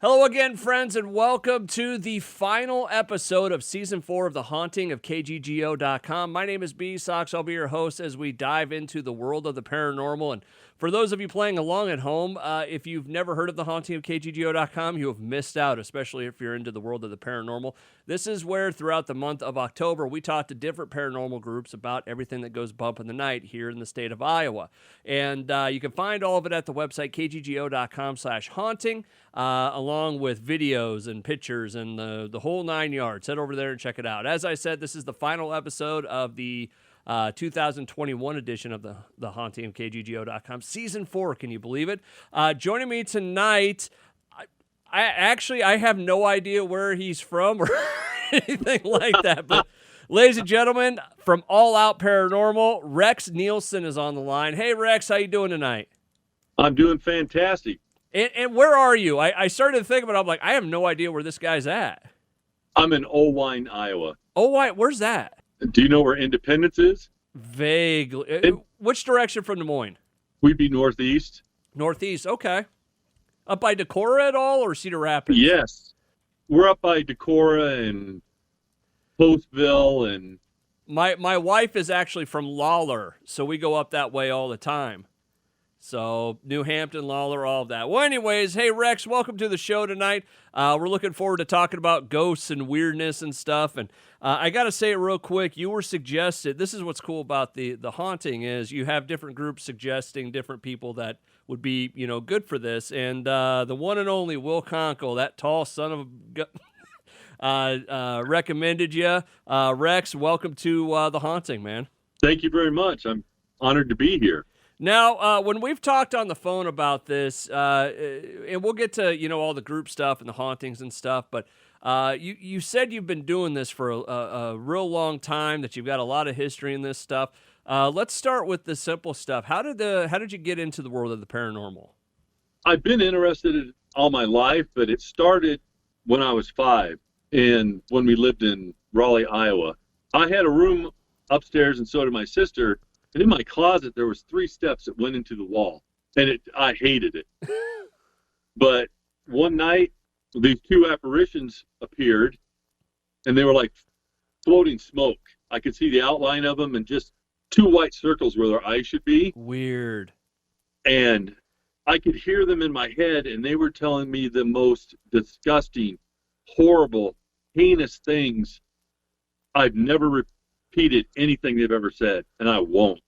Hello again, friends, and welcome to the final episode of Season 4 of The Haunting of KGGO.com. My name is B-sox. I'll be your host as we dive into the world of the paranormal. And for those of you playing along at home, if you've never heard of The Haunting of KGGO.com, you have missed out, especially if you're into the world of the paranormal. This is where, throughout the month of October, we talk to different paranormal groups about everything that goes bump in the night here in the state of Iowa. And you can find all of it at the website, kggo.com/haunting. Along with videos and pictures and the whole 9 yards. Head over there and check it out. As I said, this is the final episode of the 2021 edition of the Haunting of KGGO.com. Season 4, can you believe it? Joining me tonight, I have no idea where he's from or anything like that, but ladies and gentlemen, from All Out Paranormal, Rex Nielson is on the line. Hey, Rex, how you doing tonight? I'm doing fantastic. And where are you? I started to think about it. I'm like, I have no idea where this guy's at. I'm in Owine, Iowa. Owine, where's that? Do you know where Independence is? Vaguely. Which direction from Des Moines? We'd be northeast. Northeast, okay. Up by Decorah at all, or Cedar Rapids? Yes. We're up by Decorah and Postville. And My wife is actually from Lawler, so we go up that way all the time. So, New Hampton, Lawler, all of that. Well, anyways, hey, Rex, welcome to the show tonight. We're looking forward to talking about ghosts and weirdness and stuff. And I got to say it real quick. You were suggested, this is what's cool about the haunting, is you have different groups suggesting different people that would be, good for this. And the one and only Will Conkle, that tall son of a recommended you. Rex, welcome to the haunting, man. Thank you very much. I'm honored to be here. Now, when we've talked on the phone about this, and we'll get to, all the group stuff and the hauntings and stuff, but you said you've been doing this for a real long time, that you've got a lot of history in this stuff. Let's start with the simple stuff. How did you get into the world of the paranormal? I've been interested in it all my life, but it started when I was 5, and when we lived in Raleigh, Iowa. I had a room upstairs, and so did my sister. And in my closet, there was 3 steps that went into the wall, and I hated it. But one night, these 2 apparitions appeared, and they were like floating smoke. I could see the outline of them, and just 2 white circles where their eyes should be. Weird. And I could hear them in my head, and they were telling me the most disgusting, horrible, heinous things. I've never repeated anything they've ever said, and I won't.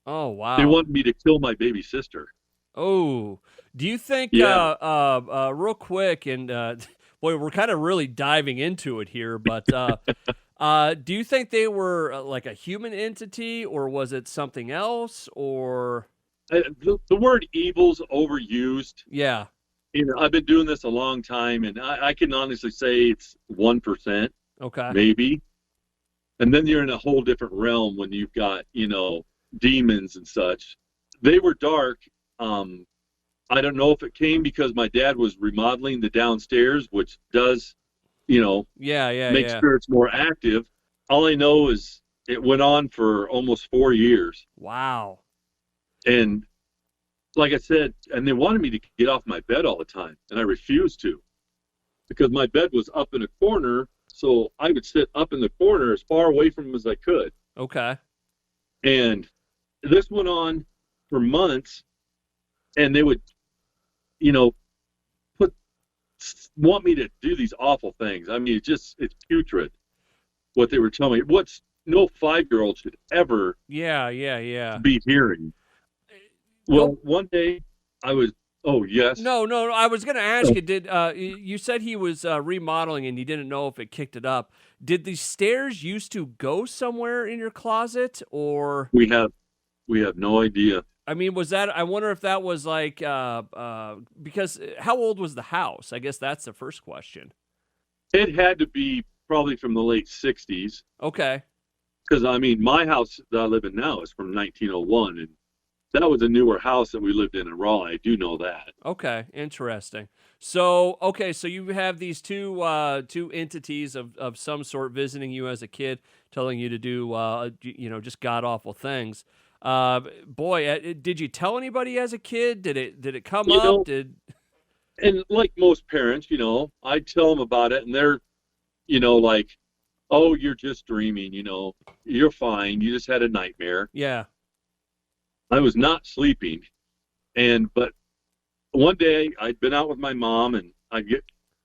Oh, wow. They wanted me to kill my baby sister. Oh, do you think, real quick, and boy, we're kind of really diving into it here, but do you think they were like a human entity, or was it something else, or? The word evil's overused. Yeah. I've been doing this a long time, and I can honestly say it's 1%. Okay. Maybe. And then you're in a whole different realm when you've got, demons and such. They were dark. I don't know if it came because my dad was remodeling the downstairs, which does, make sure it's more active. All I know is it went on for almost 4 years. Wow. And like I said, and they wanted me to get off my bed all the time, and I refused to, because my bed was up in a corner. So I would sit up in the corner as far away from them as I could. Okay. And this went on for months, and they would, want me to do these awful things. I mean, it's putrid what they were telling me. What's no 5-year-old should ever be hearing. Well, one day I was. Oh, yes. No. I was going to ask you, you said he was remodeling and you didn't know if it kicked it up. Did the stairs used to go somewhere in your closet, or? We have no idea. I mean, I wonder if that was like, because how old was the house? I guess that's the first question. It had to be probably from the late 60s. Okay. Because, my house that I live in now is from 1901, and that was a newer house that we lived in Raleigh. I do know that. Okay, interesting. So you have these two entities of some sort visiting you as a kid, telling you to do just god awful things. Boy, did you tell anybody as a kid? Did it come up? And like most parents, I tell them about it, and they're, like, oh, you're just dreaming, you're fine. You just had a nightmare. Yeah. I was not sleeping. But one day I'd been out with my mom, and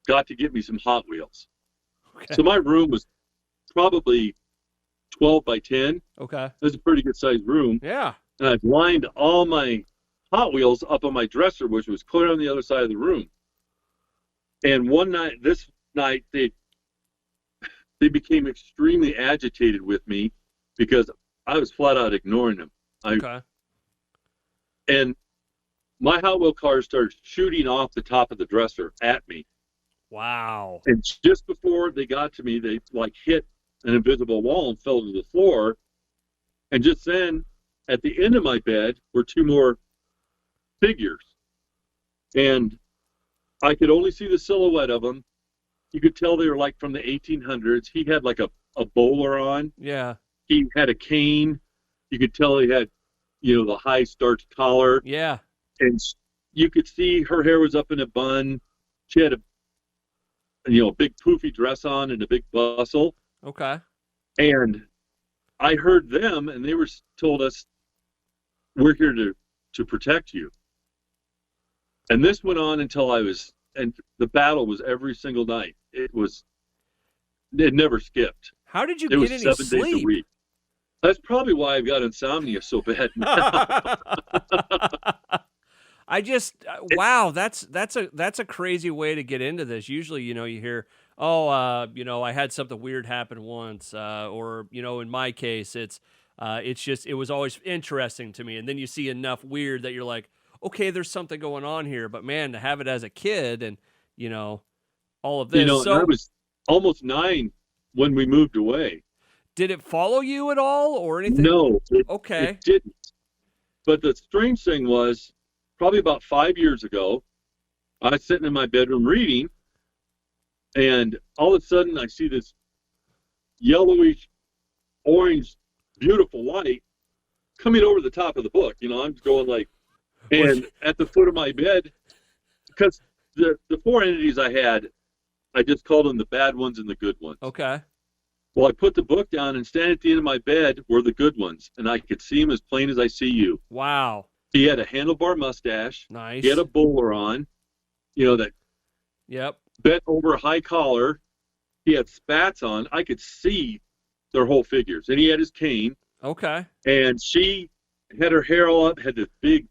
got to get me some Hot Wheels. Okay. So my room was probably 12 by 10. Okay. It was a pretty good sized room. Yeah. And I've lined all my Hot Wheels up on my dresser, which was clear on the other side of the room. And this night, they became extremely agitated with me because I was flat out ignoring them. Okay. And my Hot Wheel cars started shooting off the top of the dresser at me. Wow. And just before they got to me, they like hit an invisible wall and fell to the floor. And just then, at the end of my bed were two more figures. And I could only see the silhouette of them. You could tell they were like from the 1800s. He had like a bowler on. Yeah. He had a cane. You could tell he had, the high starched collar. Yeah. And you could see her hair was up in a bun. She had a big poofy dress on and a big bustle. Okay. And I heard them, and they told us, we're here to protect you. And this went on until and the battle was every single night. It never skipped. How did you It was get any 7 days a sleep? week. That's probably why I've got insomnia so bad now. Wow, that's a crazy way to get into this. Usually, you hear, I had something weird happen once, or in my case, it was always interesting to me. And then you see enough weird that you're like, okay, there's something going on here. But man, to have it as a kid and all of this. I was almost 9 when we moved away. Did it follow you at all or anything? No, Okay. It didn't. But the strange thing was, probably about 5 years ago, I was sitting in my bedroom reading, and all of a sudden I see this yellowish, orange, beautiful light coming over the top of the book. I'm going like, and at the foot of my bed, because the 4 entities I had, I just called them the bad ones and the good ones. Okay. Well, I put the book down, and standing at the end of my bed were the good ones, and I could see them as plain as I see you. Wow. He had a handlebar mustache. Nice. He had a bowler on, that Yep. bent over high collar. He had spats on. I could see their whole figures. And he had his cane. Okay. And she had her hair all up, had this big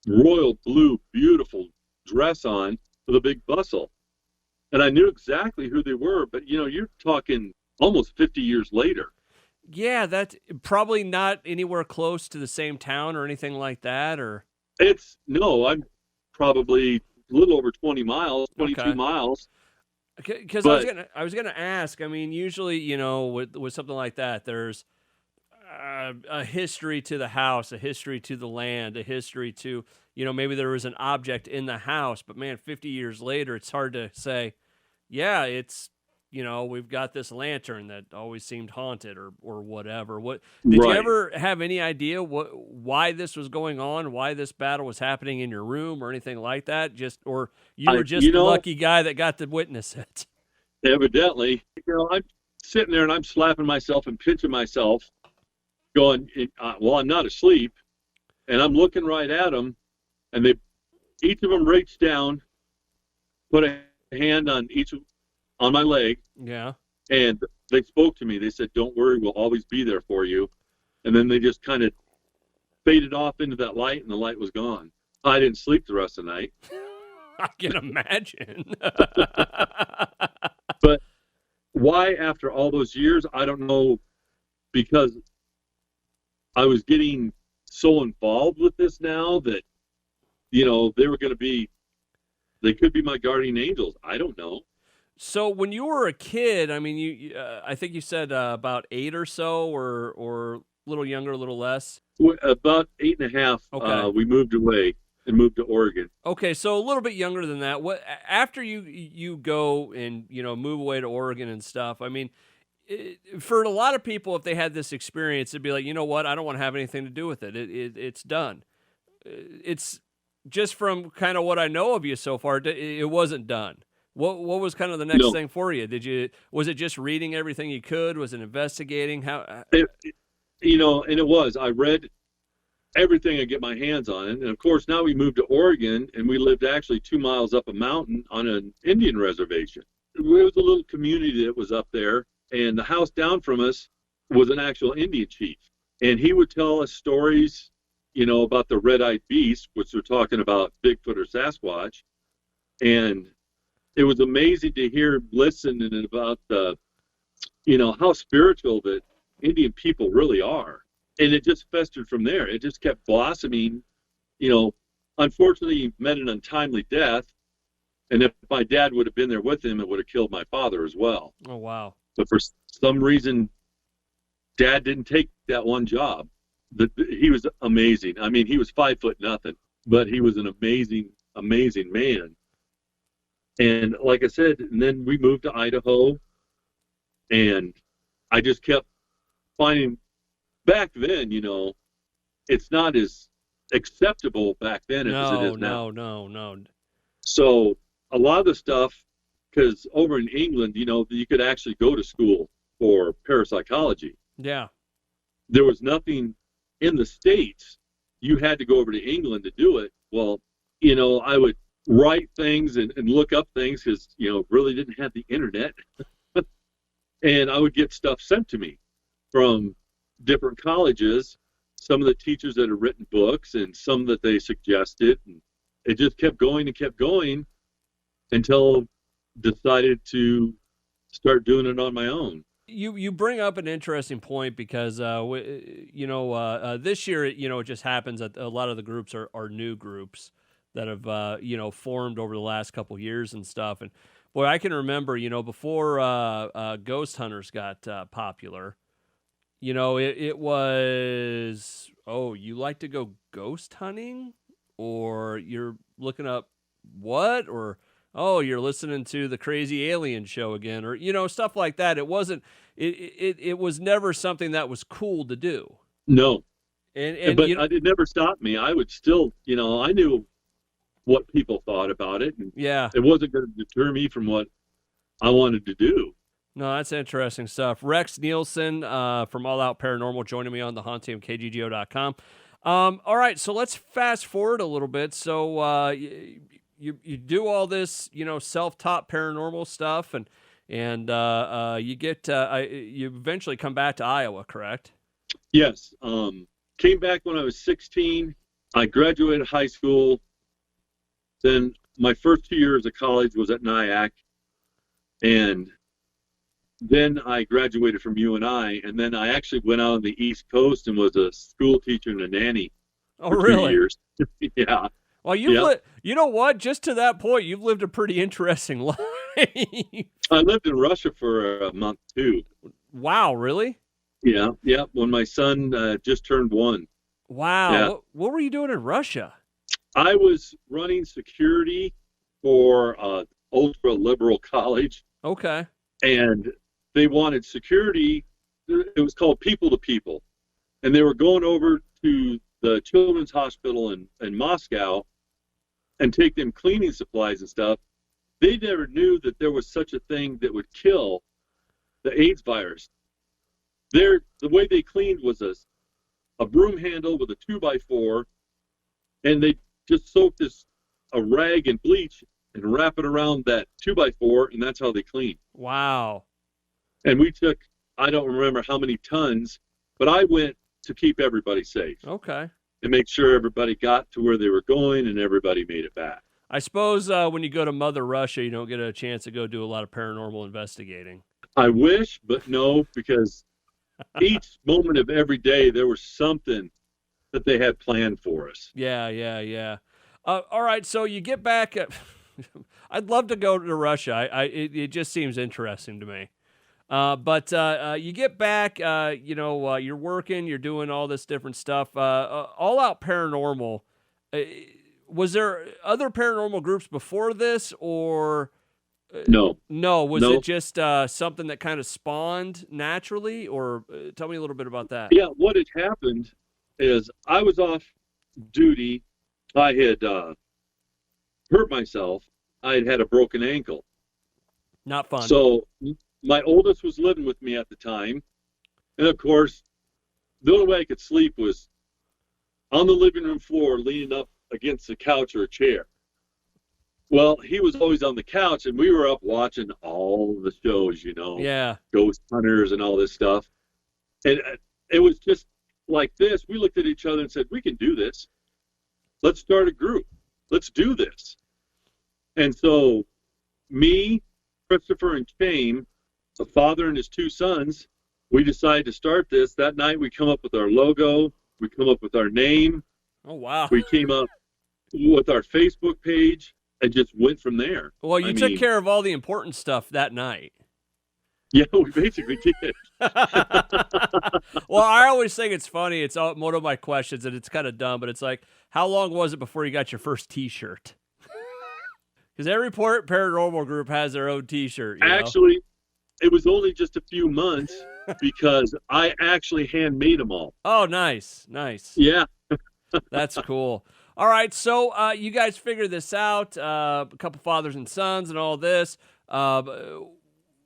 royal blue, beautiful dress on with a big bustle. And I knew exactly who they were, but, you're talking almost 50 years later. Yeah, that's probably not anywhere close to the same town or anything like that, or? I'm probably a little over 20 miles, 22 Okay. miles. Because I was gonna ask. I mean, usually, with something like that, there's a history to the house, a history to the land, a history to, maybe there was an object in the house. But man, 50 years later, it's hard to say. Yeah, it's. We've got this lantern that always seemed haunted or whatever. What did you ever have any idea why this was going on, why this battle was happening in your room or anything like that? Or you were just the lucky guy that got to witness it? Evidently, I'm sitting there and I'm slapping myself and pinching myself going, I'm not asleep. And I'm looking right at them, and each of them reached down, put a hand on on my leg. Yeah. And they spoke to me. They said, "Don't worry, we'll always be there for you." And then they just kind of faded off into that light, and the light was gone. I didn't sleep the rest of the night. I can imagine. But why, after all those years, I don't know, because I was getting so involved with this now that, they could be my guardian angels. I don't know. So when you were a kid, I mean, I think you said about 8 or so, or a little younger, a little less. About 8.5. Okay. We moved away and moved to Oregon. Okay, so a little bit younger than that. What after you go and move away to Oregon and stuff? I mean, for a lot of people, if they had this experience, it'd be like, you know what? I don't want to have anything to do with it. It's done. It's just from kind of what I know of you so far, it wasn't done. What was kind of the next thing for you? Was it just reading everything you could? Was it investigating? How? And it was. I read everything I get my hands on. And of course, now we moved to Oregon, and we lived actually 2 miles up a mountain on an Indian reservation. It was a little community that was up there, and the house down from us was an actual Indian chief. And he would tell us stories, about the red-eyed beast, which we're talking about Bigfoot or Sasquatch. And it was amazing to hear him listen and about how spiritual that Indian people really are. And it just festered from there. It just kept blossoming. Unfortunately, he met an untimely death. And if my dad would have been there with him, it would have killed my father as well. Oh, wow. But for some reason, Dad didn't take that one job. He was amazing. I mean, he was 5'0", but he was an amazing, amazing man. And like I said, and then we moved to Idaho, and I just kept finding, back then, it's not as acceptable back then as it is now. No. So a lot of the stuff, because over in England, you could actually go to school for parapsychology. Yeah. There was nothing in the States. You had to go over to England to do it. Well, I would write things and look up things because, really didn't have the internet. And I would get stuff sent to me from different colleges, some of the teachers that had written books and some that they suggested. And it just kept going and kept going until decided to start doing it on my own. You bring up an interesting point because this year it just happens that a lot of the groups are new groups that have formed over the last couple of years and stuff. And boy, I can remember before ghost hunters got popular. It was, you like to go ghost hunting, or you're looking up what, or you're listening to the crazy alien show again, or stuff like that. It wasn't. It was never something that was cool to do. No, but it never stopped me. I would still, I knew what people thought about it, and it wasn't going to deter me from what I wanted to do. No, that's interesting stuff. Rex Nielson from All Out Paranormal joining me on the haunting of KGGO.com. All right, so let's fast forward a little bit. So you do all this, self-taught paranormal stuff, and you get you eventually come back to Iowa, correct? Yes. Came back when I was 16. I graduated high school. Then my first 2 years of college was at NIAC, and then I graduated from UNI, and then I actually went out on the East Coast and was a school teacher and a nanny for 2 years. Yeah. Well, you know what? Just to that point, you've lived a pretty interesting life. I lived in Russia for a month, too. Wow, really? Yeah. When my son just turned 1. Wow. Yeah. What were you doing in Russia? I was running security for an ultra-liberal college. Okay. And they wanted security. It was called People to People. And they were going over to the children's hospital in Moscow and take them cleaning supplies and stuff. They never knew that there was such a thing that would kill the AIDS virus. The way they cleaned was a broom handle with a 2x4, and they just soaked a rag in bleach and wrap it around that 2x4, and that's how they cleaned. Wow. And we took, I don't remember how many tons, but I went to keep everybody safe. Okay. To make sure everybody got to where they were going and everybody made it back. I suppose when you go to Mother Russia, you don't get a chance to go do a lot of paranormal investigating. I wish, but no, because each moment of every day there was something that they had planned for us. Yeah. All right, so you get back. I'd love to go to Russia. It just seems interesting to me. But you get back, you're working, you're doing all this different stuff. All Out Paranormal, was there other paranormal groups before this, or? No. Was it just something that kind of spawned naturally, or tell me a little bit about that? Yeah, what had happened is I was off duty I had hurt myself. I had had a broken ankle. Not fun. So my oldest was living with me at the time. And of course, the only way I could sleep was on the living room floor, leaning up against a couch or a chair. Well, he was always on the couch, and we were up watching all the shows, Yeah. Ghost Hunters and all this stuff. And it was just like this. We looked at each other and said, we can do this. Let's start a group. Let's do this. And so me, Christopher, and Shane, a father and his two sons, we decided to start this. That night we come up with our logo. We come up with our name. Oh, wow. We came up with our Facebook page and just went from there. Well, you took care of all the important stuff that night. Yeah, we basically did. Well, I always think it's funny. It's one of my questions, and it's kind of dumb, but it's like, how long was it before you got your first T-shirt? Because every paranormal group has their own T-shirt. Actually, it was only just a few months because I actually handmade them all. Oh, nice. Yeah. That's cool. All right, so you guys figured this out, a couple fathers and sons and all this.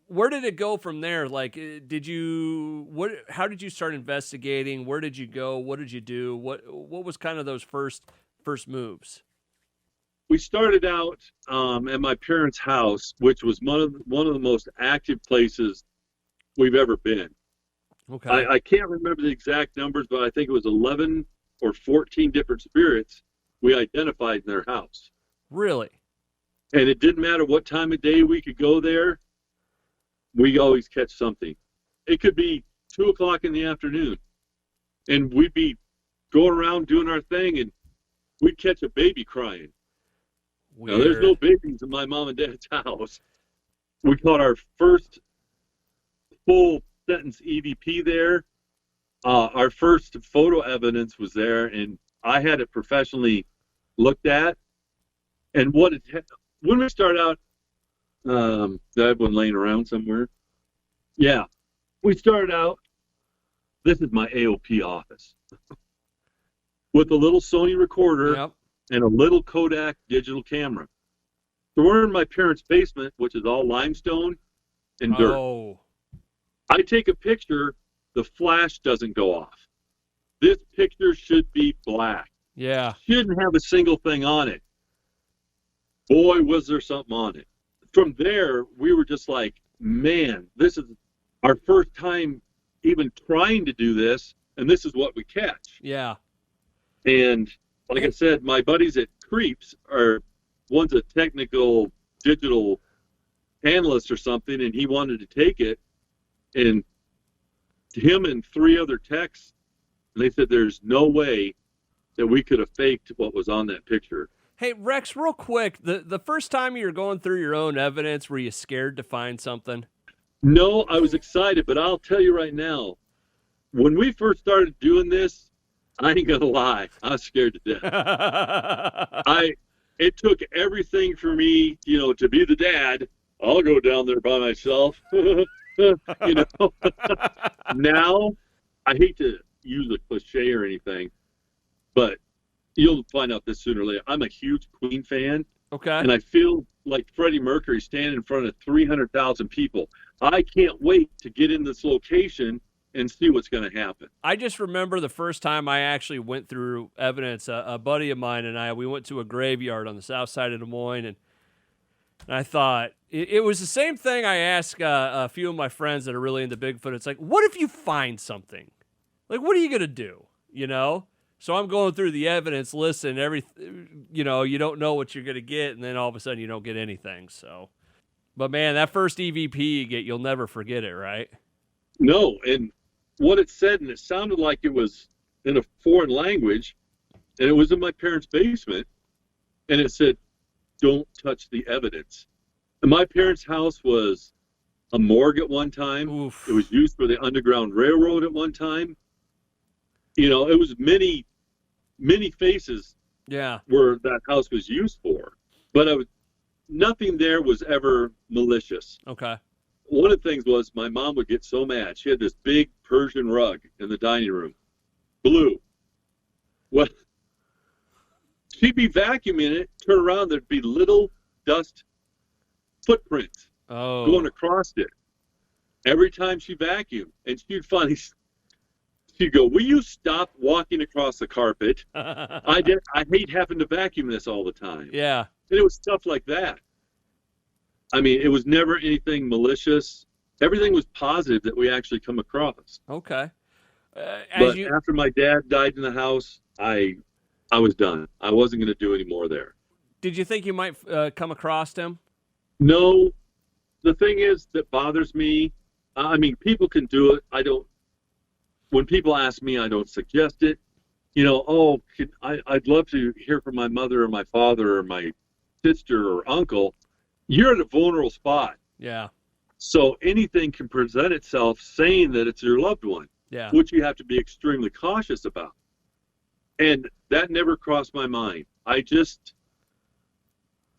Where did it go from there? Like, how did you start investigating? Where did you go? What did you do? What was kind of those first moves? We started out at my parents' house, which was one of the most active places we've ever been. Okay. I can't remember the exact numbers, but I think it was 11 or 14 different spirits we identified in their house. Really? And it didn't matter what time of day we could go there. We always catch something. It could be 2:00 in the afternoon, and we'd be going around doing our thing, and we'd catch a baby crying. Weird. Now, there's no babies in my mom and dad's house. We caught our first full sentence EVP there. Our first photo evidence was there, and I had it professionally looked at. And when we start out, I have one laying around somewhere. Yeah, we started out. This is my AOP office with a little Sony recorder. Yep. And a little Kodak digital camera. So we're in my parents' basement, which is all limestone and dirt. Oh. I take a picture, the flash doesn't go off. This picture should be black. Yeah. Shouldn't have a single thing on it. Boy, was there something on it. From there, we were just like, man, this is our first time even trying to do this, and this is what we catch. Yeah. And like I said, my buddies at Creeps one's a technical digital analyst or something, and he wanted to take it. And him and 3 other techs, and they said there's no way that we could have faked what was on that picture. Hey, Rex, real quick, the first time you were going through your own evidence, were you scared to find something? No, I was excited, but I'll tell you right now, when we first started doing this, I ain't gonna lie, I was scared to death. It took everything for me, to be the dad. I'll go down there by myself. Now, I hate to use a cliche or anything, but you'll find out this sooner or later. I'm a huge Queen fan. Okay. And I feel like Freddie Mercury standing in front of 300,000 people. I can't wait to get in this location and see what's going to happen. I just remember the first time I actually went through evidence. A buddy of mine and we went to a graveyard on the south side of Des Moines, and I thought it was the same thing I asked a few of my friends that are really into Bigfoot. It's like, what if you find something? Like, what are you going to do? So I'm going through the evidence, listen, you don't know what you're going to get, and then all of a sudden you don't get anything. So, but man, that first EVP you get, you'll never forget it, right? No, and what it said, and it sounded like it was in a foreign language, and it was in my parents' basement, and it said, don't touch the evidence. And my parents' house was a morgue at one time. Oof. It was used for the Underground Railroad at one time. It was many faces where that house was used for. But nothing there was ever malicious. Okay. One of the things was my mom would get so mad. She had this big Persian rug in the dining room, blue. Well, she'd be vacuuming it, turn around, there'd be little dust footprints going across it every time she vacuumed. And she'd go, will you stop walking across the carpet? I hate having to vacuum this all the time. Yeah. And it was stuff like that. I mean, it was never anything malicious. Everything was positive that we actually come across. Okay. But after my dad died in the house, I was done. I wasn't going to do any more there. Did you think you might come across him? No. The thing is that bothers me, I mean, people can do it. When people ask me, I don't suggest it. You know, I'd love to hear from my mother or my father or my sister or uncle. You're in a vulnerable spot. Yeah. So anything can present itself saying that it's your loved one, which you have to be extremely cautious about. And that never crossed my mind.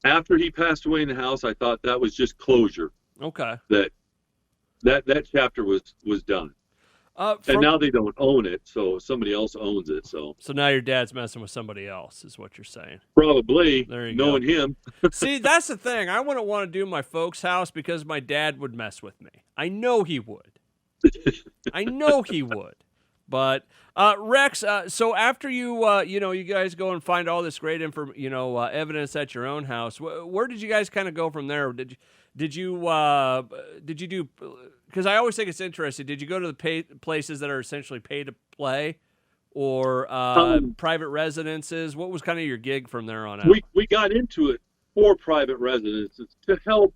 After he passed away in the house, I thought that was just closure. Okay. That chapter was done. And now they don't own it, so somebody else owns it. So now your dad's messing with somebody else, is what you're saying. Probably, there you knowing go. Him. See, that's the thing. I wouldn't want to do my folks' house because my dad would mess with me. I know he would. But Rex, so after you guys go and find all this great evidence at your own house, where did you guys kind of go from there? Did you do? Because I always think it's interesting. Did you go to the places that are essentially pay to play, or private residences? What was kind of your gig from there on out? We got into it for private residences to help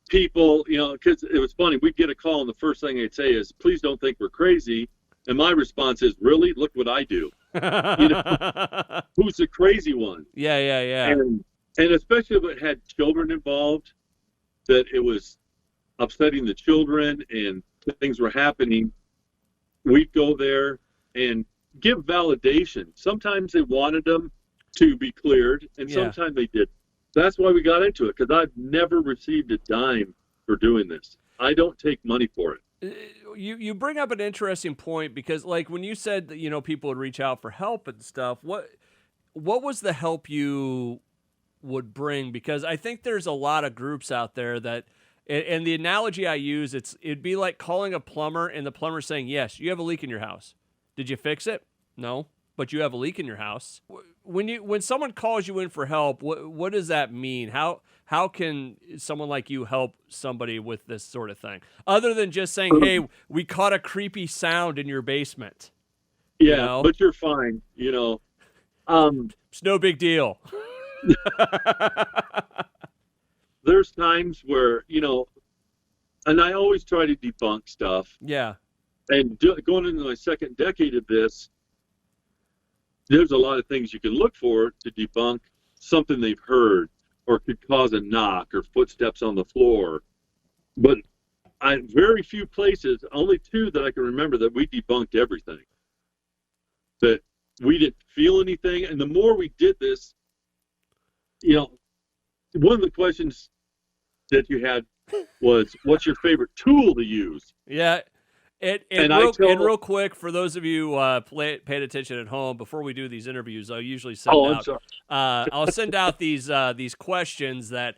people, because it was funny. We'd get a call, and the first thing they'd say is, "Please don't think we're crazy." And my response is, "Really? Look what I do." Who's the crazy one? Yeah. And especially if it had children involved, that it was upsetting the children and things were happening, we'd go there and give validation. Sometimes they wanted them to be cleared, and sometimes they didn't. That's why we got into it, because I've never received a dime for doing this. I don't take money for it. You bring up an interesting point, because like when you said that people would reach out for help and stuff, what was the help you would bring? Because I think there's a lot of groups out there that, and the analogy I use, it'd be like calling a plumber and the plumber saying, "Yes, you have a leak in your house. Did you fix it? No, but you have a leak in your house." When someone calls you in for help, what does that mean? How can someone like you help somebody with this sort of thing, other than just saying, "Hey, we caught a creepy sound in your basement"? Yeah, but you're fine. It's no big deal. There's times where, and I always try to debunk stuff. Yeah. And going into my second decade of this, there's a lot of things you can look for to debunk something they've heard, or could cause a knock or footsteps on the floor. But very few places, only two that I can remember, that we debunked everything. That we didn't feel anything. And the more we did this, one of the questions that you had was, what's your favorite tool to use? Yeah. Real quick, for those of you paying attention at home, before we do these interviews, I'll usually send out these questions that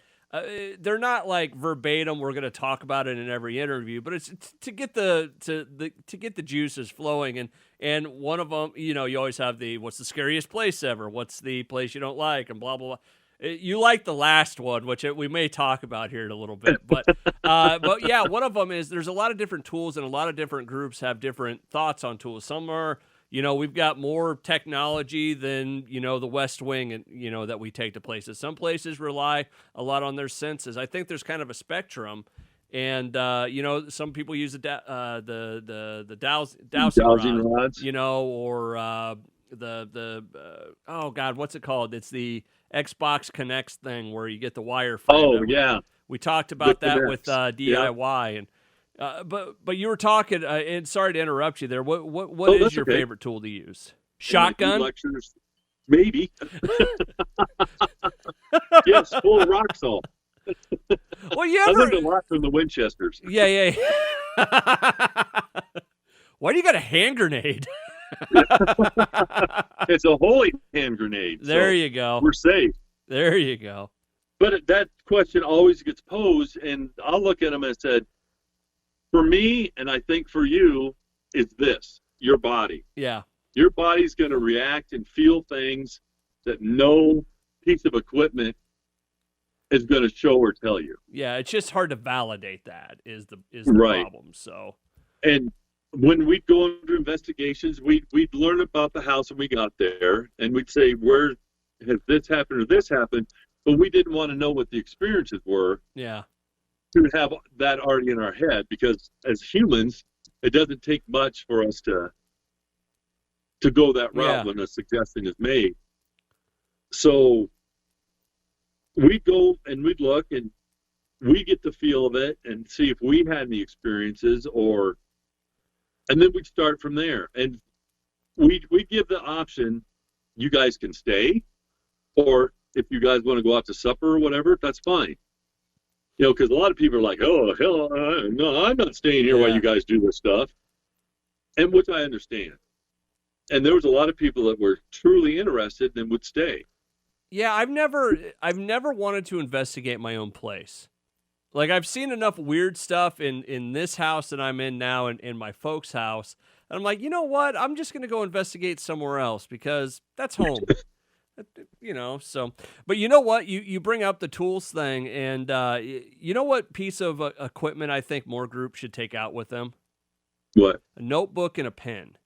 they're not like verbatim. We're going to talk about it in every interview, but it's to get the juices flowing. And one of them, you always have what's the scariest place ever? What's the place you don't like? And blah blah blah. You like the last one, which we may talk about here in a little bit, but yeah, one of them is there's a lot of different tools, and a lot of different groups have different thoughts on tools. Some are, we've got more technology than, the West Wing, and, that we take to places. Some places rely a lot on their senses. I think there's kind of a spectrum, and, some people use the dowsing rods, or oh God, what's it called? It's the Xbox Connects thing where you get the wire frame. Oh, yeah. We talked about that with DIY. And but you were talking, and sorry to interrupt you there. What is your favorite tool to use? Shotgun? Lectures, maybe. Yes, full of rock salt. Well, I learned a lot from the Winchesters. Yeah. Why do you got a hand grenade? It's a holy hand grenade. There so you go. we're safe. There you go. But that question always gets posed, and I'll look at them and said, for me, and I think for you, is this, your body. Yeah. Your body's going to react and feel things that no piece of equipment is going to show or tell you. Yeah, it's just hard to validate that is the Right. problem. So, and when we'd go into investigations, we'd learn about the house when we got there, and we'd say, where has this happened or this happened? But we didn't want to know what the experiences were yeah. to have that already in our head, because as humans, it doesn't take much for us to go that route Yeah. when a suggestion is made. So we'd go and we'd look, and we get the feel of it and see if we had any experiences, and then we'd start from there. And we'd give the option, you guys can stay, or if you guys want to go out to supper or whatever, that's fine. You know, because a lot of people are like, oh, hell, no, I'm not staying here while you guys do this stuff. And which I understand. And there was a lot of people that were truly interested and would stay. Yeah, I've never wanted to investigate my own place. Like, I've seen enough weird stuff in this house that I'm in now and in my folks' house. And I'm like, you know what? I'm just going to go investigate somewhere else because that's home. You know, so, but you know what? You bring up the tools thing, and you know what piece of equipment I think more groups should take out with them? What? A notebook and a pen.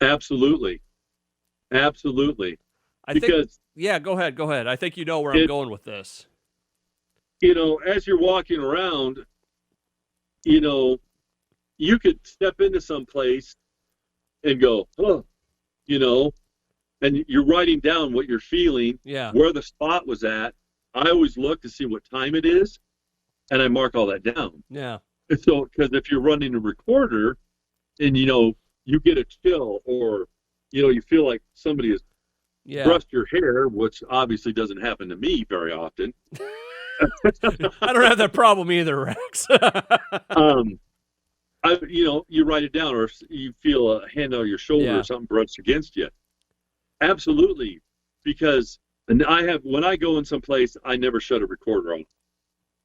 Absolutely. Absolutely. Yeah, go ahead. I think you know where I'm going with this. You know, as you're walking around, you know, you could step into some place and go, oh, you know, and you're writing down what you're feeling, where the spot was at. I always look to see what time it is, and I mark all that down. Yeah. And so, because if you're running a recorder and, you know, you get a chill, or, you know, you feel like somebody has brushed your hair, which obviously doesn't happen to me very often. I don't have that problem either, Rex. You know, you write it down, or if you feel a hand on your shoulder or something brushed against you. Absolutely, because when I go in some place, I never shut a recorder on.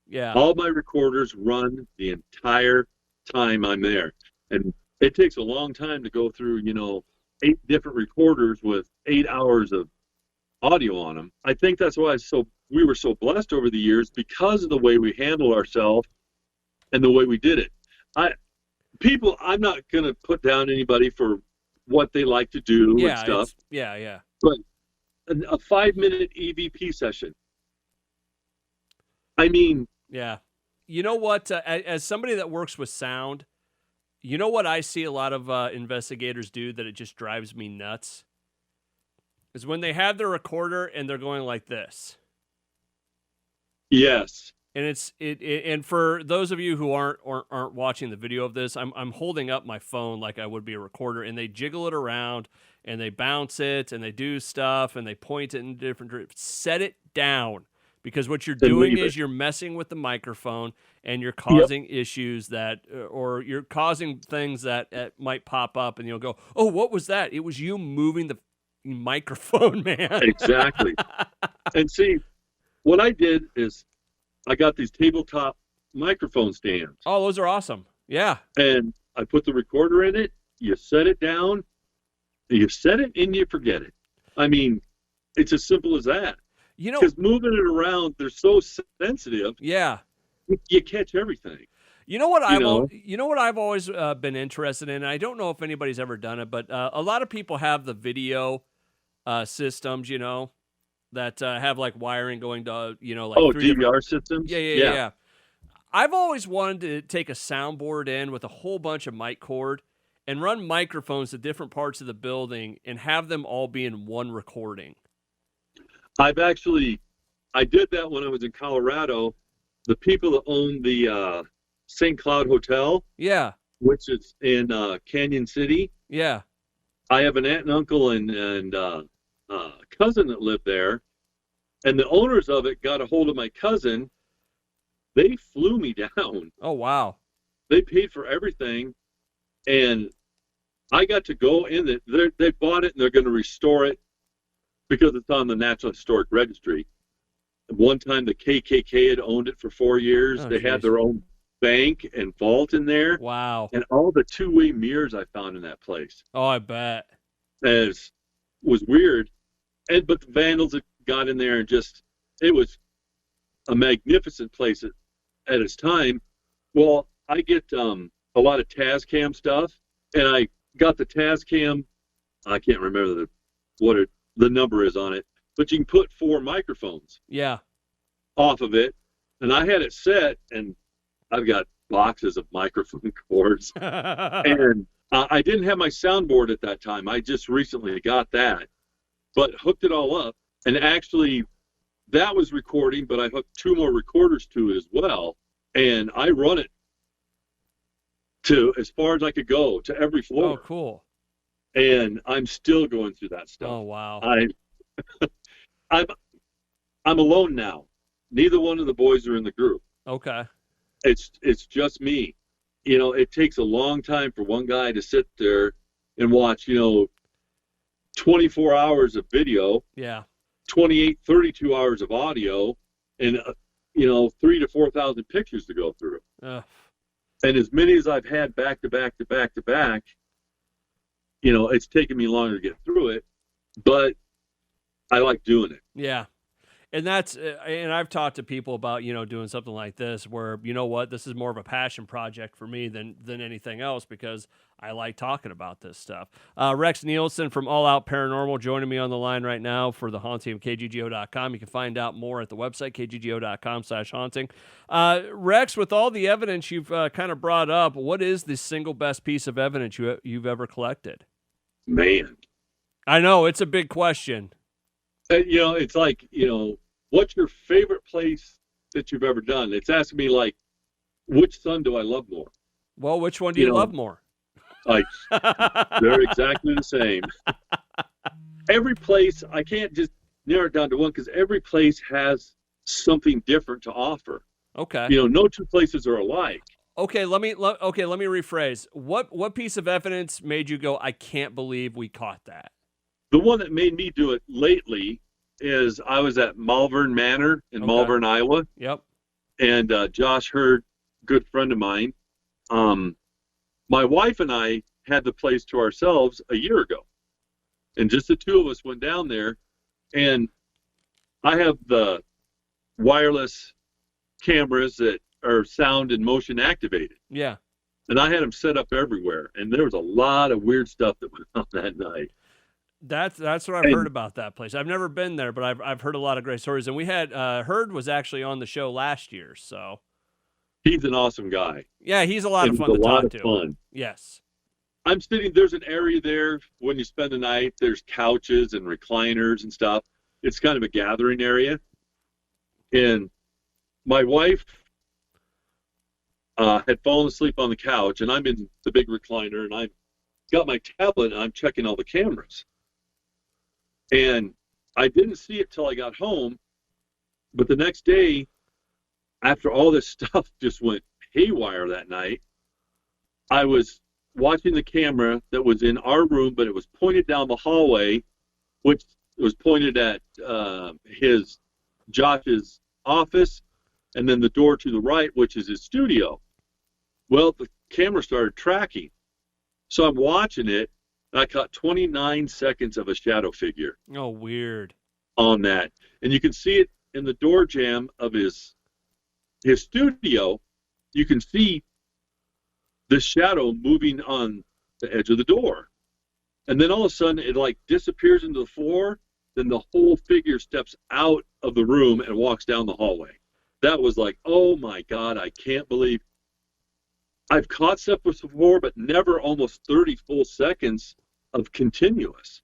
Yeah. All my recorders run the entire time I'm there, and it takes a long time to go through, you know, 8 different recorders with 8 hours of audio on them. I think that's why we were so blessed over the years, because of the way we handle ourselves and the way we did it. I'm not going to put down anybody for what they like to do and stuff. Yeah. But a 5-minute EVP session. I mean. Yeah. You know what? As somebody that works with sound, you know what I see a lot of investigators do that it just drives me nuts? Is when they have their recorder and they're going like this. Yes. And and for those of you who aren't watching the video of this, I'm holding up my phone like I would be a recorder, and they jiggle it around and they bounce it and they do stuff and they point it in different directions. Set it down, because what you're doing is you're messing with the microphone and you're causing issues or you're causing things that might pop up, and you'll go, "Oh, what was that?" It was you moving the microphone, man. Exactly. And see, what I did is I got these tabletop microphone stands. Oh, those are awesome. Yeah. And I put the recorder in it. You set it down. You set it and you forget it. I mean, it's as simple as that. You know, because moving it around, they're so sensitive. Yeah. You catch everything. You know what I've always been interested in, and I don't know if anybody's ever done it, but a lot of people have the video systems, you know, that have like wiring going to, you know, like DVR systems. Yeah. I've always wanted to take a soundboard in with a whole bunch of mic cord and run microphones to different parts of the building and have them all be in one recording. I did that when I was in Colorado. The people that own the St. Cloud Hotel, which is in Canyon City. Yeah. I have an aunt and uncle and cousin that lived there, and the owners of it got a hold of my cousin. They flew me down. Oh, wow. They paid for everything, and I got to go in it. They bought it and they're going to restore it because it's on the National Historic Registry. One time the KKK had owned it for 4 years. Oh, they geez. had their own bank and vault in there. Wow. And all the two-way mirrors I found in that place. Oh, I bet. Was weird. But the vandals that got in there and just, it was a magnificent place at its time. Well, I get a lot of Tascam stuff, and I got the Tascam. I can't remember what the number is on it, but you can put 4 microphones off of it. And I had it set, and I've got boxes of microphone cords. And I didn't have my soundboard at that time. I just recently got that, but hooked it all up. And actually, that was recording, but I hooked 2 more recorders to it as well. And I run it to as far as I could go, to every floor. Oh, cool. And I'm still going through that stuff. Oh, wow. I'm alone now. Neither one of the boys are in the group. Okay. It's just me. It takes a long time for one guy to sit there and watch, 24 hours of video. Yeah. 32 hours of audio, and 3,000 to 4,000 pictures to go through. And as many as I've had back to back to back to back, it's taken me longer to get through it, but I like doing it. Yeah. And and I've talked to people about, doing something like this where, this is more of a passion project for me than anything else, because I like talking about this stuff. Rex Nielson from All Out Paranormal joining me on the line right now for the haunting of KGGO.com. You can find out more at the website, kggo.com/haunting. Rex, with all the evidence you've kind of brought up, what is the single best piece of evidence you've ever collected? Man. I know, it's a big question. It's like, what's your favorite place that you've ever done? It's asking me, like, which son do I love more? Well, which one do you love more? Like, they're exactly the same. Every place, I can't just narrow it down to one, because every place has something different to offer. Okay. No 2 places are alike. Okay, let me rephrase. What piece of evidence made you go, I can't believe we caught that? The one that made me do it lately is I was at Malvern Manor in Malvern, Iowa. Yep. And Josh Hurd, good friend of mine, my wife and I had the place to ourselves a year ago. And just the 2 of us went down there. And I have the wireless cameras that are sound and motion activated. Yeah. And I had them set up everywhere. And there was a lot of weird stuff that went on that night. That's what I've heard about that place. I've never been there, but I've heard a lot of great stories. And we had Hurd was actually on the show last year, so he's an awesome guy. Yeah, he's a lot of fun to talk to. Fun. Yes. I'm sitting. There's an area there when you spend the night. There's couches and recliners and stuff. It's kind of a gathering area. And my wife had fallen asleep on the couch, and I'm in the big recliner, and I've got my tablet, and I'm checking all the cameras. And I didn't see it till I got home, but the next day, after all this stuff just went haywire that night, I was watching the camera that was in our room, but it was pointed down the hallway, which was pointed at Josh's office, and then the door to the right, which is his studio. Well, the camera started tracking. So I'm watching it, and I caught 29 seconds of a shadow figure. Oh, weird. On that. And you can see it in the door jamb of his studio. You can see the shadow moving on the edge of the door. And then all of a sudden, it like disappears into the floor. Then the whole figure steps out of the room and walks down the hallway. That was like, oh my God, I can't believe. I've caught stuff before, but never almost 30 full seconds of continuous.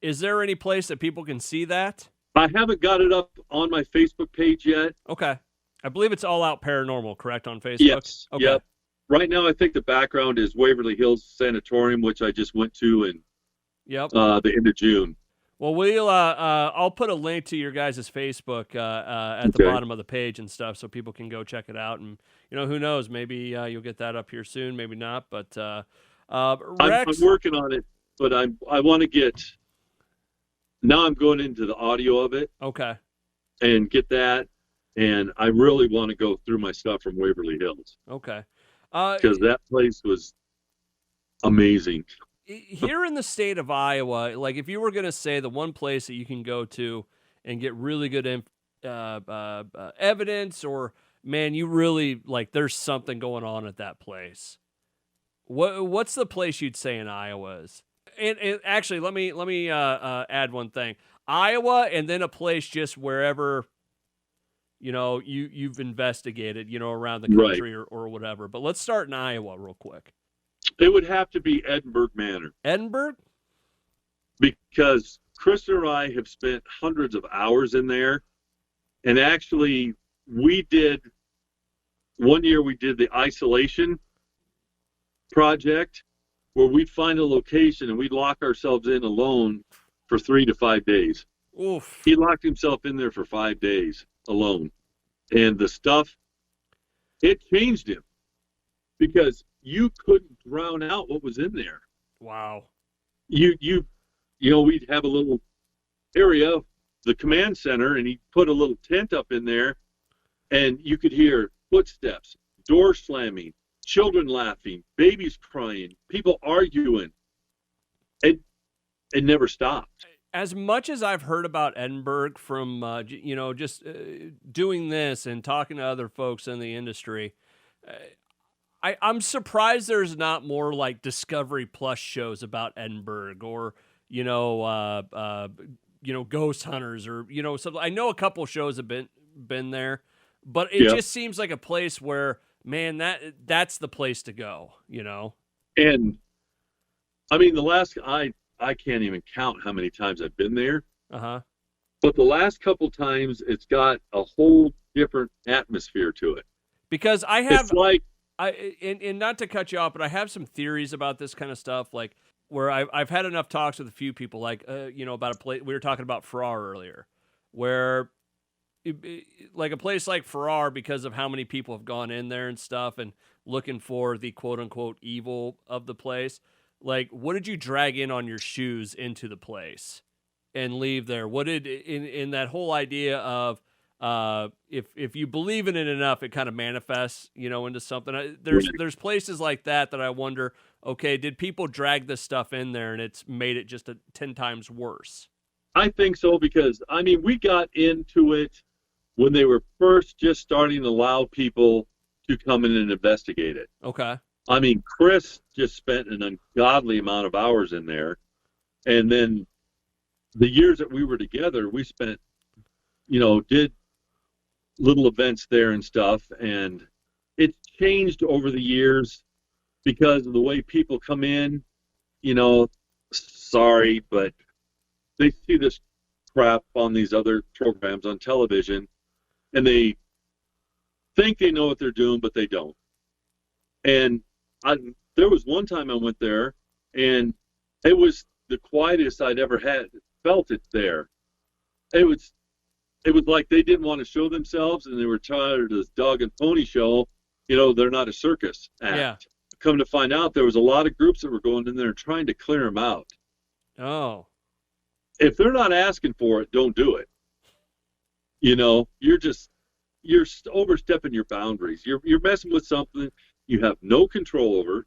Is there any place that people can see that? I haven't got it up on my Facebook page yet. Okay. I believe it's All Out Paranormal, correct, on Facebook? Yes. Okay. Yep. Right now, I think the background is Waverly Hills Sanatorium, which I just went to in the end of June. Well, I'll put a link to your guys' Facebook at the bottom of the page and stuff, so people can go check it out. And who knows? Maybe you'll get that up here soon, maybe not. But Rex, I'm working on it, but I want to get. Now I'm going into the audio of it. Okay. And get that, and I really want to go through my stuff from Waverly Hills. Okay. Because that place was amazing. Here in the state of Iowa, like if you were going to say the one place that you can go to and get really good evidence, or man, you really like there's something going on at that place. What's the place you'd say in Iowa is? And actually, let me add one thing. Iowa, and then a place just wherever, you've investigated, around the country, right, or whatever. But let's start in Iowa real quick. It would have to be Edinburgh Manor. Edinburgh? Because Chris and I have spent hundreds of hours in there. And actually, one year we did the isolation project, where we'd find a location and we'd lock ourselves in alone for 3 to 5 days. Oof. He locked himself in there for 5 days alone. And the stuff, it changed him, because you couldn't drown out what was in there. Wow. We'd have a little area, the command center, and he put a little tent up in there, and you could hear footsteps, door slamming, children laughing, babies crying, people arguing. It never stopped. As much as I've heard about Edinburgh from, just doing this and talking to other folks in the industry, I'm surprised there's not more like Discovery Plus shows about Edinburgh, or, ghost hunters, or, something. I know a couple shows have been there, but it just seems like a place where, man, that's the place to go, And I mean, I can't even count how many times I've been there. Uh-huh. But the last couple times, it's got a whole different atmosphere to it. Because I have, it's like, and not to cut you off, but I have some theories about this kind of stuff, like where I've had enough talks with a few people, like, about a place, we were talking about Farrar earlier, where like a place like Farrar, because of how many people have gone in there and stuff and looking for the quote unquote evil of the place. Like, what did you drag in on your shoes into the place and leave there? What did in that whole idea of if you believe in it enough, it kind of manifests, into something. There's places like that I wonder, okay, did people drag this stuff in there and it's made it just 10 times worse? I think so, because I mean, we got into it when they were first just starting to allow people to come in and investigate it. Okay. I mean, Chris just spent an ungodly amount of hours in there. And then the years that we were together, we spent, did little events there and stuff. And it's changed over the years because of the way people come in, sorry, but they see this crap on these other programs on television, and they think they know what they're doing, but they don't. And there was one time I went there, and it was the quietest I'd ever felt it there. It was like they didn't want to show themselves, and they were tired of this dog and pony show. They're not a circus act. Yeah. Come to find out, there was a lot of groups that were going in there trying to clear them out. Oh. If they're not asking for it, don't do it. You're overstepping your boundaries. You're messing with something you have no control over,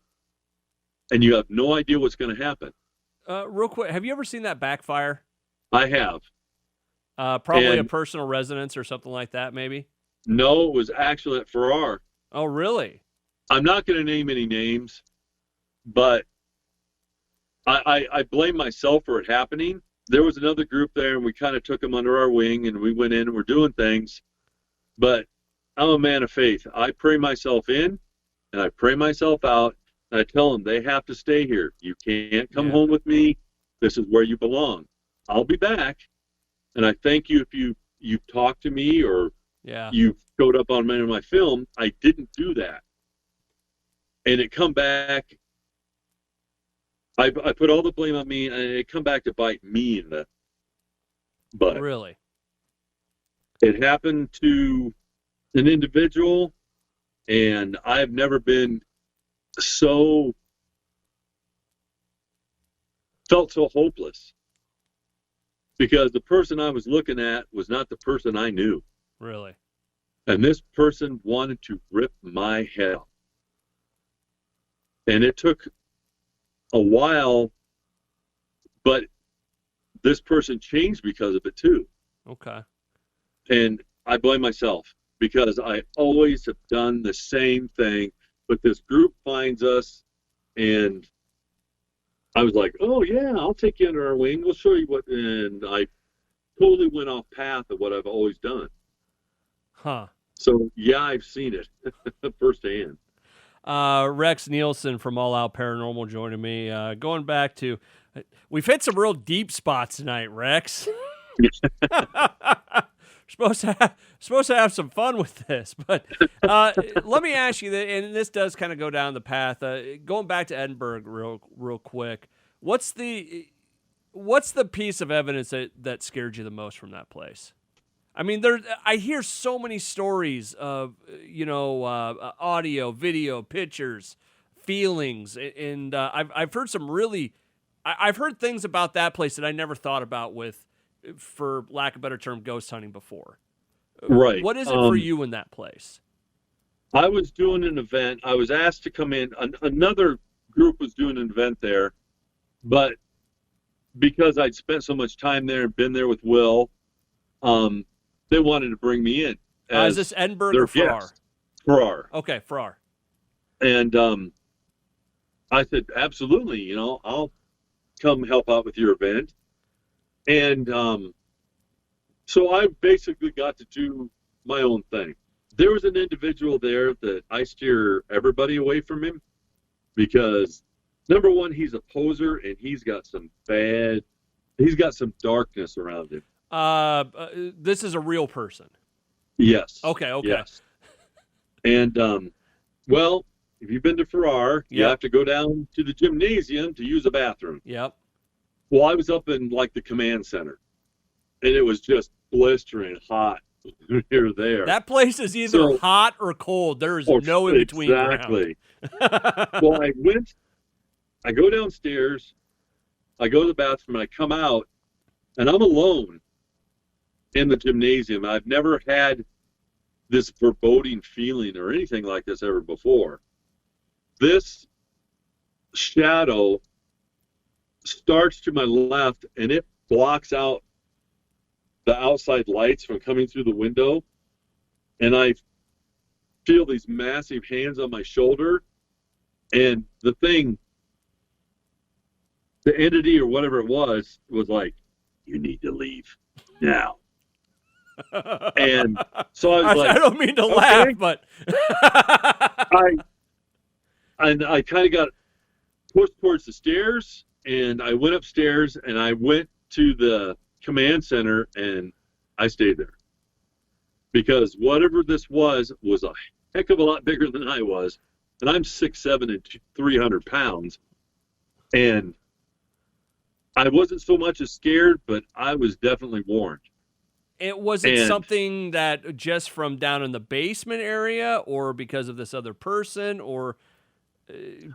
and you have no idea what's going to happen. Real quick, have you ever seen that backfire? I have. Probably a personal residence or something like that, maybe? No, it was actually at Farrar. Oh, really? I'm not going to name any names, but I blame myself for it happening. There was another group there, and we kind of took them under our wing, and we went in and we're doing things. But I'm a man of faith. I pray myself in, and I pray myself out, and I tell them they have to stay here. You can't come home with me. This is where you belong. I'll be back, and I thank you if you've talked to me or you've showed up on my film. I didn't do that. And it come back. I put all the blame on me, and it come back to bite me in the butt. Really? It happened to an individual, and I've never been so felt so hopeless because the person I was looking at was not the person I knew. Really? And this person wanted to rip my head off. And it took a while, but this person changed because of it too. Okay. And I blame myself because I always have done the same thing. But this group finds us, and I was like, oh, yeah, I'll take you under our wing. We'll show you what. And I totally went off path of what I've always done. Huh. So, yeah, I've seen it firsthand. Rex Nielson from All Out Paranormal joining me. Going back to, we've hit some real deep spots tonight, Rex. supposed to have some fun with this, but let me ask you that, and this does kind of go down the path. Going back to Edinburgh real quick, what's the piece of evidence that scared you the most from that place? I mean, I hear so many stories of audio, video, pictures, feelings, and I've heard some really, I've heard things about that place that I never thought about with, for lack of a better term, ghost hunting before. Right. What is it for you in that place? I was doing an event. I was asked to come in. Another group was doing an event there, but because I'd spent so much time there and been there with Will, they wanted to bring me in. Is this Edinburgh or Farrar? Farrar. Okay, Farrar. And I said, absolutely, I'll come help out with your event. And so I basically got to do my own thing. There was an individual there that I steer everybody away from him because, number one, he's a poser and he's got some darkness around him. This is a real person. Yes. Okay. Yes. And, well, if you've been to Farrar, you have to go down to the gymnasium to use a bathroom. Yep. Well, I was up in like the command center, and it was just blistering hot here there. That place is either hot or cold. There is no in between ground. Exactly. Well, I go downstairs, I go to the bathroom, and I come out, and I'm alone in the gymnasium. I've never had this foreboding feeling or anything like this ever before. This shadow starts to my left, and it blocks out the outside lights from coming through the window, and I feel these massive hands on my shoulder, and the entity or whatever it was like, you need to leave now. And so I was like, I don't mean to laugh, but I kind of got pushed towards the stairs, and I went upstairs, and I went to the command center, and I stayed there because whatever this was a heck of a lot bigger than I was, and I'm 6'7" and 300 pounds, and I wasn't so much as scared, but I was definitely warned. Was it something that just from down in the basement area, or because of this other person, or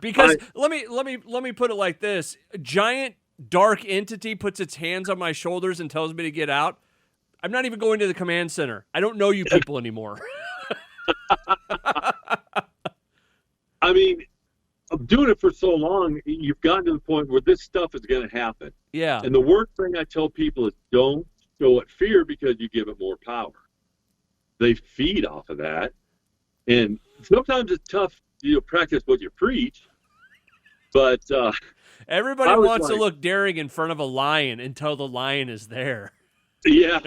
because let me put it like this: a giant dark entity puts its hands on my shoulders and tells me to get out. I'm not even going to the command center. I don't know you people anymore. I mean, I'm doing it for so long, you've gotten to the point where this stuff is going to happen. Yeah. And the worst thing I tell people is don't show it fear because you give it more power. They feed off of that. And sometimes it's tough, practice what you preach. But everybody wants to look daring in front of a lion until the lion is there. Yeah,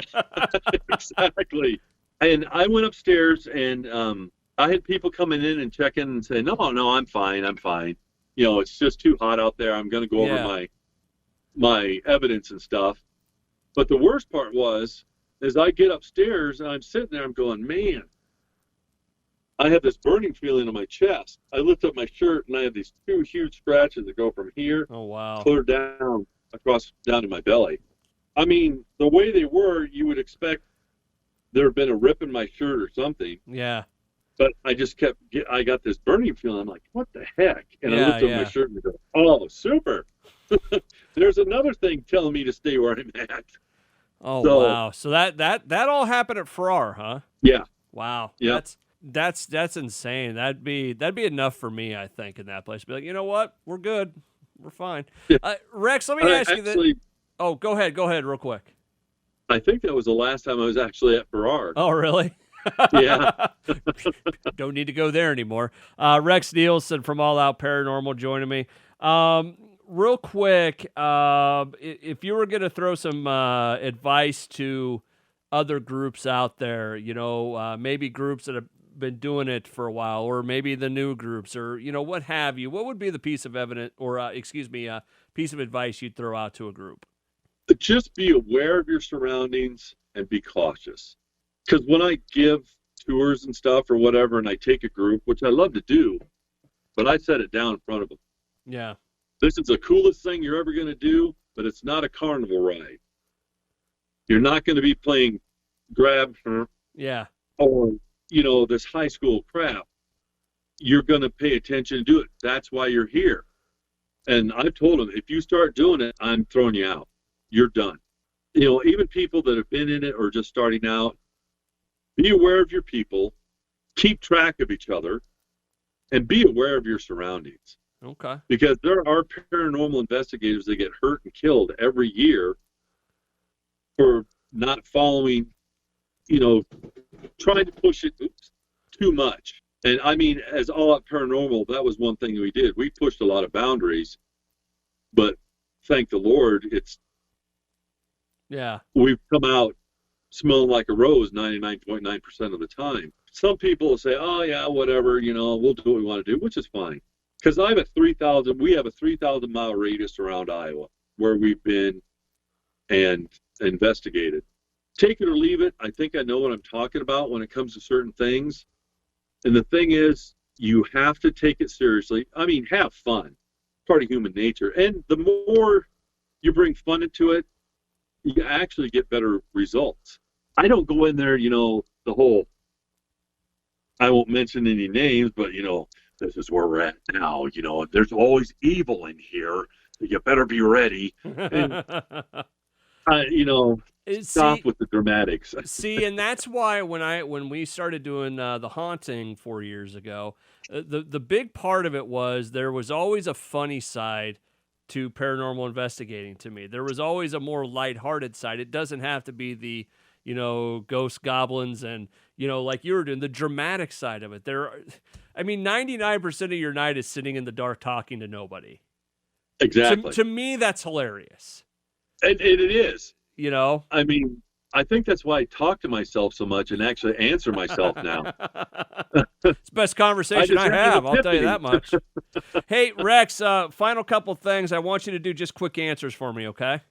exactly. And I went upstairs, and I had people coming in and checking and saying, no, I'm fine. It's just too hot out there. I'm going to go over my evidence and stuff. But the worst part was, as I get upstairs and I'm sitting there, I'm going, man, I have this burning feeling in my chest. I lift up my shirt, and I have these two huge scratches that go from here clear down to my belly. I mean, the way they were, you would expect there had been a rip in my shirt or something. Yeah. But I just I got this burning feeling. I'm like, what the heck? And I lift up my shirt and I go, oh, super. there's another thing telling me to stay where I'm at. Oh, So, wow. So that all happened at Farrar, huh? Yeah. Wow. Yeah. That's insane. That'd be enough for me, I think, in that place. Be like, you know what? We're good. We're fine. Yeah. Rex, let me ask you that. Actually, Oh, go ahead, real quick. I think that was the last time I was actually at Farrar. Oh, really? Yeah. Don't need to go there anymore. Rex Nielson from All Out Paranormal joining me. Real quick, if you were going to throw some advice to other groups out there, maybe groups that have been doing it for a while, or maybe the new groups, or what have you, what would be the piece of evidence, or piece of advice you'd throw out to a group? Just be aware of your surroundings and be cautious. Because when I give tours and stuff or whatever, and I take a group, which I love to do, but I set it down in front of them. Yeah. This is the coolest thing you're ever going to do, but it's not a carnival ride. You're not going to be playing grab, yeah, or this high school crap. You're going to pay attention and do it. That's why you're here. And I've told them, if you start doing it, I'm throwing you out. You're done. Even people that have been in it or just starting out, be aware of your people, keep track of each other, and be aware of your surroundings. Okay. Because there are paranormal investigators that get hurt and killed every year for not following, trying to push it too much. And I mean, as All Out Paranormal, that was one thing we did. We pushed a lot of boundaries, but thank the Lord, we've come out smelling like a rose 99.9% of the time. Some people will say, oh yeah, whatever, we'll do what we want to do, which is fine. Because we have a 3,000 mile radius around Iowa where we've been and investigated. Take it or leave it. I think I know what I'm talking about when it comes to certain things. And the thing is, you have to take it seriously. I mean, have fun. Part of human nature. And the more you bring fun into it, you actually get better results. I don't go in there, the whole, I won't mention any names, but, this is where we're at now. There's always evil in here. So you better be ready. And, stop with the dramatics. See, and that's why when we started doing The Haunting 4 years ago, the big part of it was there was always a funny side to paranormal investigating to me. There was always a more lighthearted side. It doesn't have to be the, ghost goblins and, like you were doing, the dramatic side of it. 99% of your night is sitting in the dark talking to nobody. Exactly. To me, that's hilarious. And it is. I mean, I think that's why I talk to myself so much and actually answer myself now. It's the best conversation I have, I'll tell you that much. Hey, Rex, final couple things. I want you to do just quick answers for me, okay?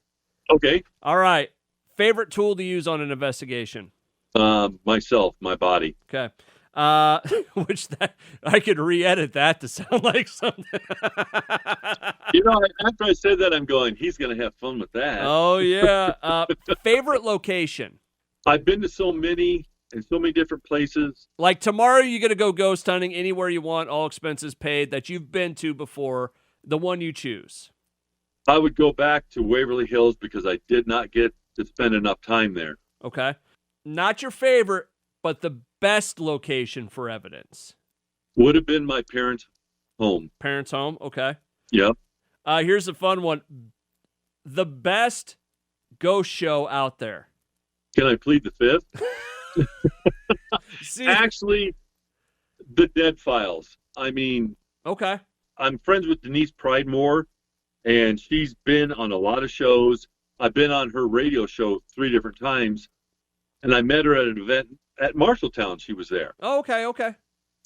Okay. All right. Favorite tool to use on an investigation? Myself, my body. Okay. I could re-edit that to sound like something. After I said that, I'm going, he's going to have fun with that. Oh, yeah. Favorite location? I've been to so many in so many different places. Like tomorrow, you're going to go ghost hunting anywhere you want, all expenses paid, that you've been to before, the one you choose. I would go back to Waverly Hills because I did not get to spend enough time there. Okay. Not your favorite, but the best location for evidence? Would have been my parents' home. Parents' home? Okay. Yep. Here's a fun one. The best ghost show out there. Can I plead the fifth? See, actually, the Dead Files. I mean, okay. I'm friends with Denise Pridemore, and she's been on a lot of shows. I've been on her radio show 3 different times, and I met her at an event at Marshalltown. She was there. Oh, okay.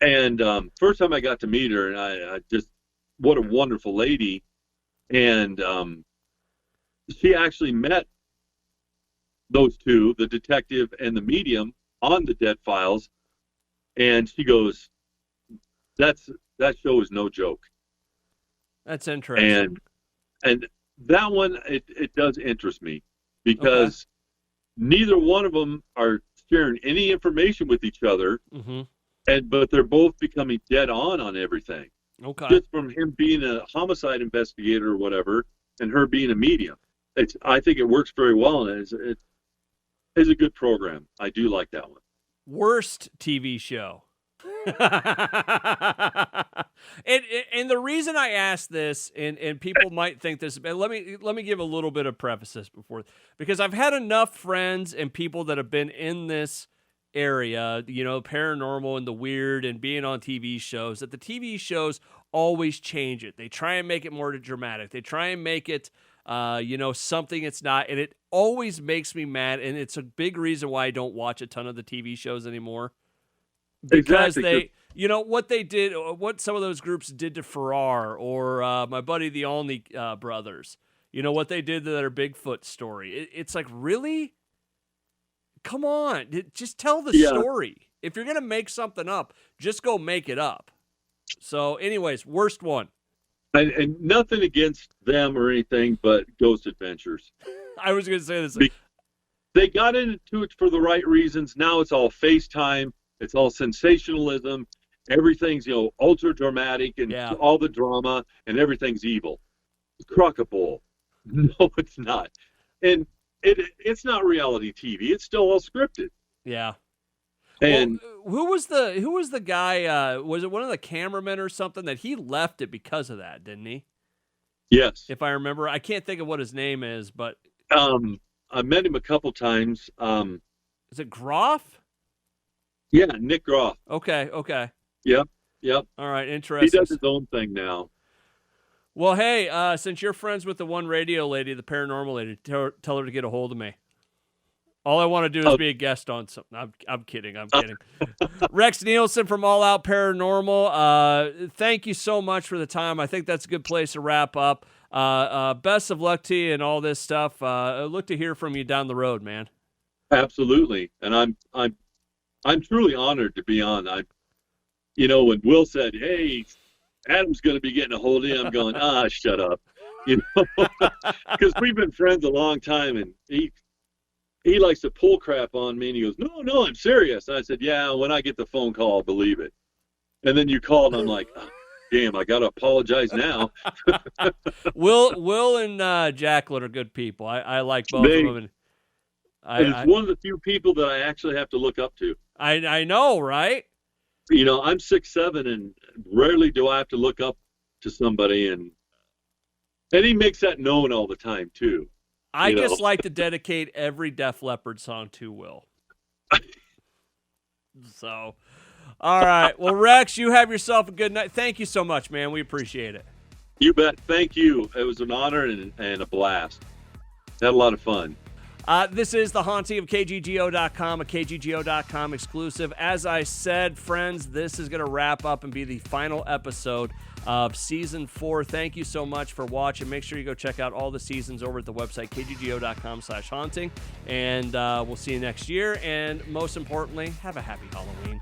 And first time I got to meet her, and I just, what a wonderful lady. And she actually met those two, the detective and the medium, on the Dead Files. And she goes, that show is no joke. That's interesting. And that one, it does interest me because neither one of them are sharing any information with each other. Mm-hmm. But they're both becoming dead on everything. Okay. Just from him being a homicide investigator or whatever, and her being a medium. I think it works very well, and it's a good program. I do like that one. Worst TV show. and the reason I ask this, and people might think this, but let me give a little bit of preface before, because I've had enough friends and people that have been in this area, paranormal and the weird and being on TV shows, that the TV shows always change it. They try and make it more dramatic. They try and make it something it's not, and it always makes me mad, and it's a big reason why I don't watch a ton of the TV shows anymore. Because exactly. what they did, what some of those groups did to Farrar or my buddy the Olney brothers, what they did to their Bigfoot story. It's like, really? Come on, just tell the story. If you're going to make something up, just go make it up. So anyways, worst one. And nothing against them or anything, but Ghost Adventures. I was going to say this. They got into it for the right reasons. Now it's all FaceTime. It's all sensationalism. Everything's, ultra dramatic and all the drama, and everything's evil. Crock-a-bowl. No, it's not. And it's not reality TV. It's still all scripted. Yeah. And who was the guy? Was it one of the cameramen or something that he left it because of that? Didn't he? Yes. If I remember, I can't think of what his name is, but I met him a couple times. Is it Groff? Yeah, Nick Groff. Okay. Yep. All right, interesting. He does his own thing now. Well, hey, since you're friends with the one radio lady, the paranormal lady, tell her to get a hold of me. All I want to do is be a guest on something. I'm kidding. Rex Nielson from All Out Paranormal. Thank you so much for the time. I think that's a good place to wrap up. Best of luck to you and all this stuff. Look to hear from you down the road, man. Absolutely, and I'm truly honored to be on. When Will said, "Hey, Adam's going to be getting a hold of you," I'm going, shut up, because we've been friends a long time, and he likes to pull crap on me, and he goes, no, I'm serious. And I said, yeah, when I get the phone call, I'll believe it. And then you called, and I'm like, damn, I got to apologize now. Will and Jacqueline are good people. I like both of them. And it's one of the few people that I actually have to look up to. I know, right? I'm 6'7", and rarely do I have to look up to somebody, and he makes that known all the time, too. I just like to dedicate every Def Leppard song to Will. So, all right. Well, Rex, you have yourself a good night. Thank you so much, man. We appreciate it. You bet. Thank you. It was an honor and a blast. Had a lot of fun. This is The Haunting of KGGO.com, a KGGO.com exclusive. As I said, friends, this is going to wrap up and be the final episode of Season 4. Thank you so much for watching. Make sure you go check out all the seasons over at the website, kggo.com/haunting. And we'll see you next year. And most importantly, have a happy Halloween.